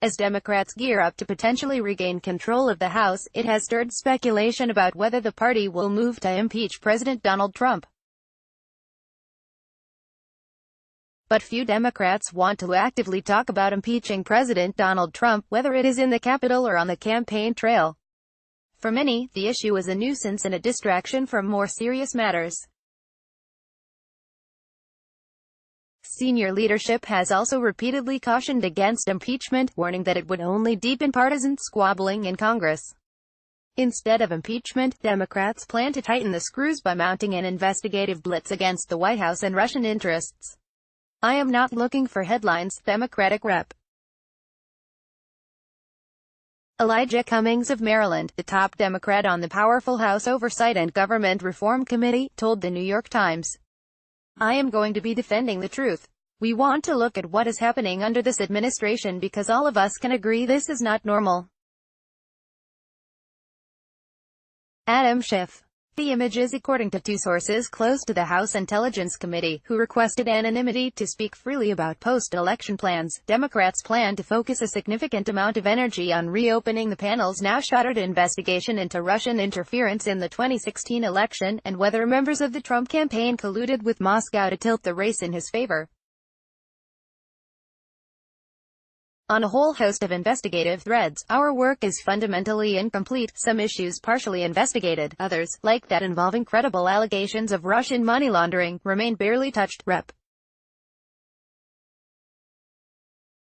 As Democrats gear up to potentially regain control of the House, it has stirred speculation about whether the party will move to impeach President Donald Trump. But few Democrats want to actively talk about impeaching President Donald Trump, whether it is in the Capitol or on the campaign trail. For many, the issue is a nuisance and a distraction from more serious matters. Senior leadership has also repeatedly cautioned against impeachment, warning that it would only deepen partisan squabbling in Congress. Instead of impeachment, Democrats plan to tighten the screws by mounting an investigative blitz against the White House and Russian interests. "I am not looking for headlines," Democratic Rep. Elijah Cummings of Maryland, the top Democrat on the powerful House Oversight and Government Reform Committee, told The New York Times, "I am going to be defending the truth. We want to look at what is happening under this administration because all of us can agree this is not normal." Adam Schiff. The images, according to two sources close to the House Intelligence Committee, who requested anonymity to speak freely about post-election plans. Democrats plan to focus a significant amount of energy on reopening the panel's now shuttered investigation into Russian interference in the 2016 election, and whether members of the Trump campaign colluded with Moscow to tilt the race in his favor. On a whole host of investigative threads, our work is fundamentally incomplete, some issues partially investigated, others, like that involving credible allegations of Russian money laundering, remain barely touched. Rep.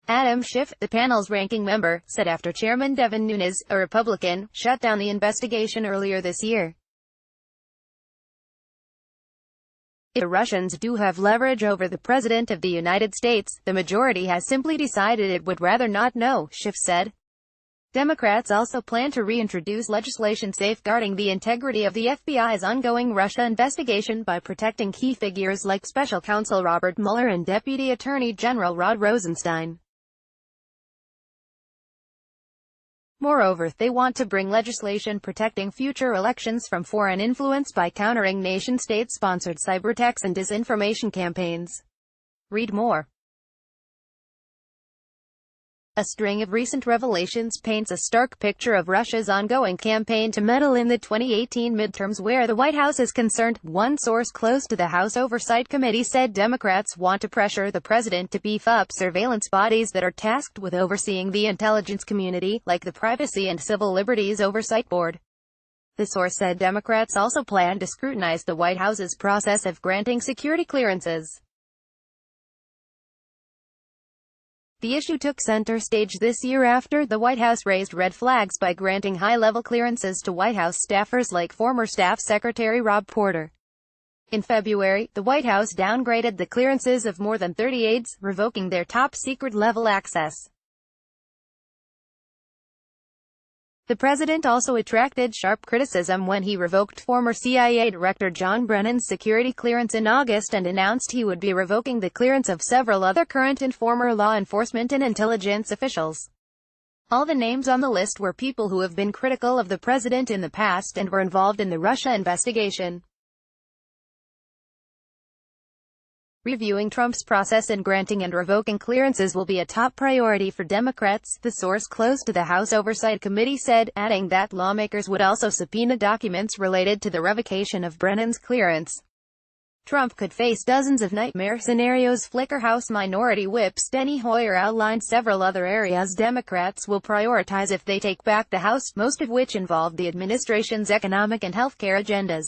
Adam Schiff, the panel's ranking member, said after Chairman Devin Nunes, a Republican, shut down the investigation earlier this year. If the Russians do have leverage over the President of the United States, the majority has simply decided it would rather not know, Schiff said. Democrats also plan to reintroduce legislation safeguarding the integrity of the FBI's ongoing Russia investigation by protecting key figures like Special Counsel Robert Mueller and Deputy Attorney General Rod Rosenstein. Moreover, they want to bring legislation protecting future elections from foreign influence by countering nation-state-sponsored cyberattacks and disinformation campaigns. Read more. A string of recent revelations paints a stark picture of Russia's ongoing campaign to meddle in the 2018 midterms where the White House is concerned. One source close to the House Oversight Committee said Democrats want to pressure the president to beef up surveillance bodies that are tasked with overseeing the intelligence community, like the Privacy and Civil Liberties Oversight Board. The source said Democrats also plan to scrutinize the White House's process of granting security clearances. The issue took center stage this year after the White House raised red flags by granting high-level clearances to White House staffers like former Staff Secretary Rob Porter. In February, the White House downgraded the clearances of more than 30 aides, revoking their top-secret level access. The president also attracted sharp criticism when he revoked former CIA Director John Brennan's security clearance in August and announced he would be revoking the clearance of several other current and former law enforcement and intelligence officials. All the names on the list were people who have been critical of the president in the past and were involved in the Russia investigation. Reviewing Trump's process in granting and revoking clearances will be a top priority for Democrats, the source close to the House Oversight Committee said, adding that lawmakers would also subpoena documents related to the revocation of Brennan's clearance. Trump could face dozens of nightmare scenarios. Flicker House Minority Whip Steny Hoyer outlined several other areas Democrats will prioritize if they take back the House, most of which involve the administration's economic and healthcare agendas.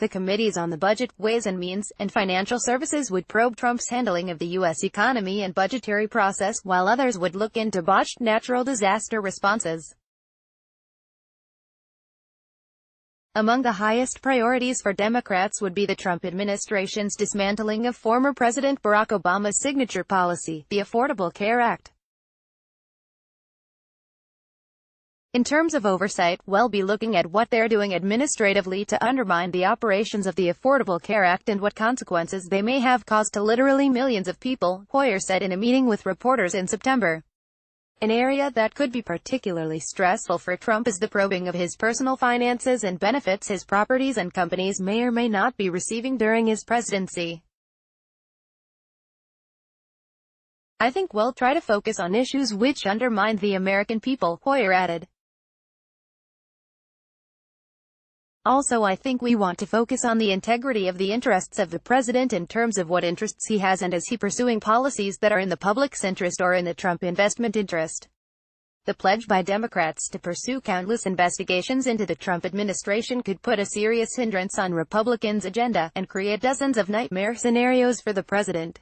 The committees on the Budget, Ways and Means, and Financial Services would probe Trump's handling of the U.S. economy and budgetary process, while others would look into botched natural disaster responses. Among the highest priorities for Democrats would be the Trump administration's dismantling of former President Barack Obama's signature policy, the Affordable Care Act. In terms of oversight, we'll be looking at what they're doing administratively to undermine the operations of the Affordable Care Act and what consequences they may have caused to literally millions of people, Hoyer said in a meeting with reporters in September. An area that could be particularly stressful for Trump is the probing of his personal finances and benefits his properties and companies may or may not be receiving during his presidency. I think we'll try to focus on issues which undermine the American people, Hoyer added. Also, I think we want to focus on the integrity of the interests of the president in terms of what interests he has and is he pursuing policies that are in the public's interest or in the Trump investment interest. The pledge by Democrats to pursue countless investigations into the Trump administration could put a serious hindrance on Republicans' agenda, and create dozens of nightmare scenarios for the president.